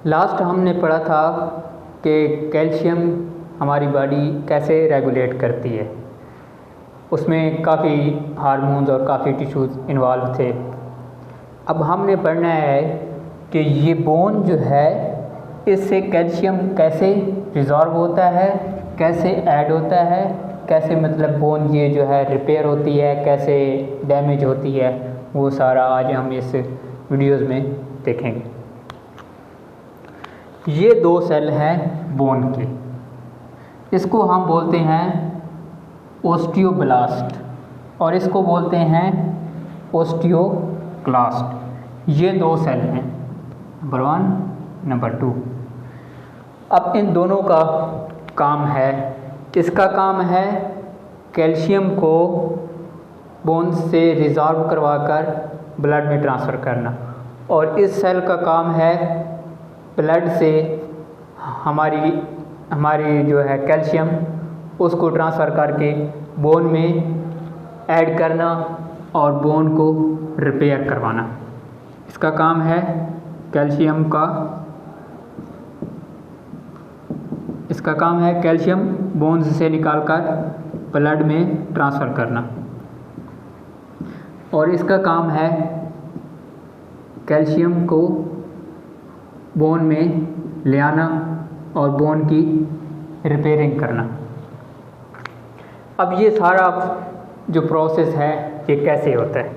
Last हमने पढ़ा था कि कैल्शियम हमारी बॉडी कैसे रेगुलेट करती है। उसमें काफ़ी हार्मोन्स और काफ़ी टिश्यूज़ इन्वॉल्व थे। अब हमने पढ़ना है कि ये बोन जो है इससे कैल्शियम कैसे रिजॉल्व होता है, कैसे ऐड होता है, कैसे मतलब बोन ये जो है रिपेयर होती है, कैसे डैमेज होती है, वो सारा आज हम इस वीडियोस में देखेंगे। ये दो सेल हैं बोन के, इसको हम बोलते हैं ओस्टियोब्लास्ट और इसको बोलते हैं ओस्टियोक्लास्ट। ये दो सेल हैं, नंबर 1 नंबर 2। अब इन दोनों का काम है, इसका काम है कैल्शियम को बोन से रिजॉल्व करवाकर ब्लड में ट्रांसफ़र करना, और इस सेल का काम है ब्लड से हमारी जो है कैल्शियम उसको ट्रांसफ़र करके बोन में ऐड करना और बोन को रिपेयर करवाना। इसका काम है कैल्शियम का, इसका काम है कैल्शियम बोन्स से निकालकर ब्लड में ट्रांसफ़र करना, और इसका काम है कैल्शियम को बोन में ले आना और बोन की रिपेयरिंग करना। अब ये सारा जो प्रोसेस है ये कैसे होता है।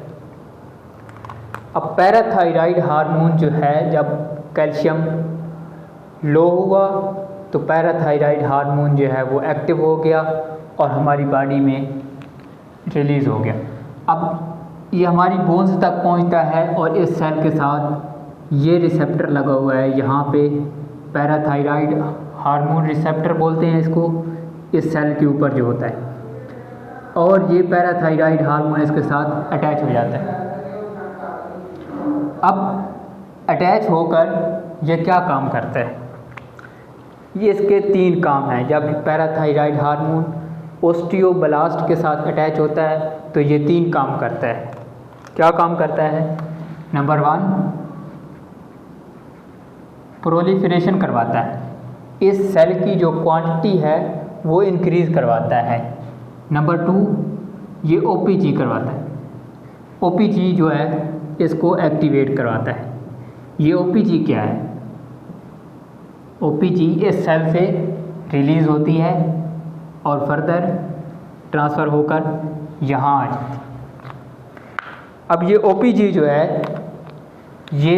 अब पैराथायराइड हार्मोन जो है, जब कैल्शियम लो हुआ तो पैराथायराइड हार्मोन जो है वो एक्टिव हो गया और हमारी बॉडी में रिलीज़ हो गया। अब ये हमारी बोन्स तक पहुंचता है और इस सेल के साथ ये रिसेप्टर लगा हुआ है, यहाँ पे पैराथायराइड हार्मोन रिसेप्टर बोलते हैं इसको, इस सेल के ऊपर जो होता है, और ये पैराथायराइड हार्मोन इसके साथ अटैच हो जाता है। अब अटैच होकर ये क्या काम करता है, ये इसके 3 काम हैं। जब पैराथायराइड हार्मोन ओस्टियोब्लास्ट के साथ अटैच होता है तो ये 3 काम करता है। क्या काम करता है? नंबर 1, प्रोलिफरेशन करवाता है, इस सेल की जो क्वांटिटी है वो इंक्रीज़ करवाता है। नंबर 2, ये ओपीजी करवाता है, ओपीजी जो है इसको एक्टिवेट करवाता है। ये ओपीजी क्या है? ओपीजी इस सेल से रिलीज़ होती है और फर्दर ट्रांसफ़र होकर यहाँ आ जाती है। अब ये ओपीजी जो है ये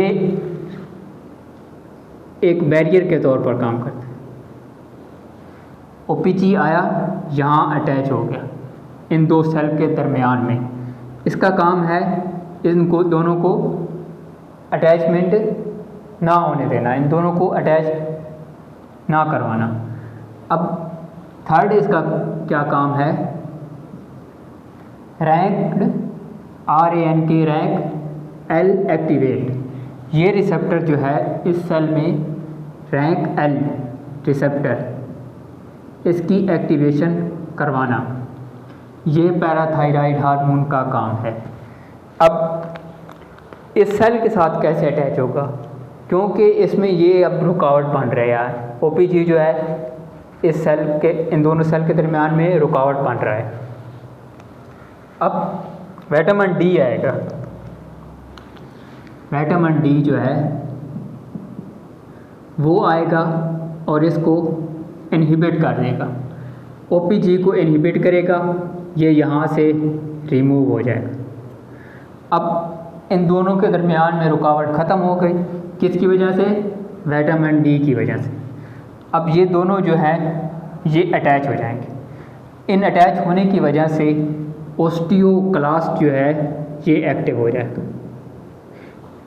एक बैरियर के तौर पर काम करता है। ओपीजी आया, यहाँ अटैच हो गया इन दो सेल के दरमियान में। इसका काम है इनको दोनों को अटैचमेंट ना होने देना, इन दोनों को अटैच ना करवाना। अब थर्ड इसका क्या काम है? Ranked RANK rank L activate. ये रिसेप्टर जो है इस सेल में रैंक L रिसेप्टर, इसकी एक्टिवेशन करवाना, ये पैराथायराइड हार्मोन का काम है। अब इस सेल के साथ कैसे अटैच होगा, क्योंकि इसमें ये अब रुकावट बन रहा है। ओपीजी जो है इस सेल के, इन दोनों सेल के दरमियान में रुकावट बन रहा है। अब विटामिन डी आएगा, विटामिन डी जो है वो आएगा और इसको इनहिबिट कर देगा, ओपीजी को इनहिबिट करेगा, ये यहाँ से रिमूव हो जाएगा। अब इन दोनों के दरमियान में रुकावट ख़त्म हो गई, किसकी वजह से? विटामिन डी की वजह से। अब ये दोनों जो हैं ये अटैच हो जाएंगे। इन अटैच होने की वजह से ओस्टियोक्लास्ट जो है ये एक्टिव हो जाएगा।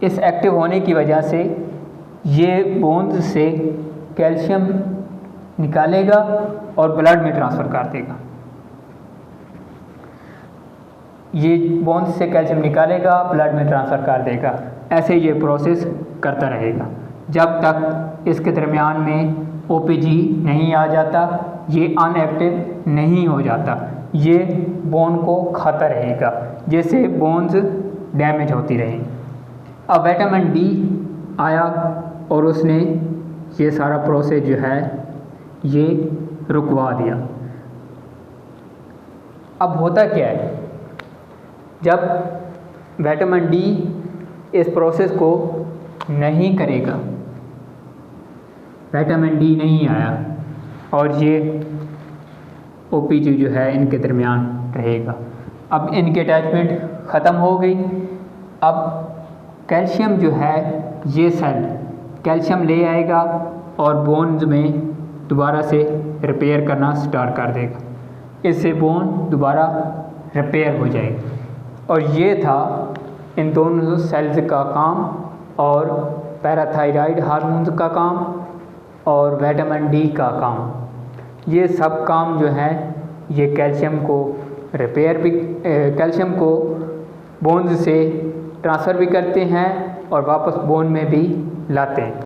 इस एक्टिव होने की वजह से ये बोन्स से कैल्शियम निकालेगा और ब्लड में ट्रांसफ़र कर देगा। ये बोन्स से कैल्शियम निकालेगा, ब्लड में ट्रांसफ़र कर देगा। ऐसे ये प्रोसेस करता रहेगा जब तक इसके दरमियान में ओपीजी नहीं आ जाता, ये अनएक्टिव नहीं हो जाता, ये बोन को खाता रहेगा, जैसे बोन्स डैमेज होती रहेंगी। अब विटामिन डी आया और उसने ये सारा प्रोसेस जो है ये रुकवा दिया। अब होता क्या है, जब विटामिन डी इस प्रोसेस को नहीं करेगा, विटामिन डी नहीं आया और ये OPG जो है इनके दरमियान रहेगा। अब इनकी अटैचमेंट ख़त्म हो गई। अब कैल्शियम जो है ये सेल कैल्शियम ले आएगा और बोन्स में दोबारा से रिपेयर करना स्टार्ट कर देगा, इससे बोन दोबारा रिपेयर हो जाएगी। और ये था इन दोनों सेल्स का काम और पैराथायराइड हार्मोन्स का काम और विटामिन डी का काम। ये सब काम जो है ये कैल्शियम को रिपेयर भी कैल्शियम को बोन्स से ट्रांसफ़र भी करते हैं और वापस बोन में भी लाते हैं।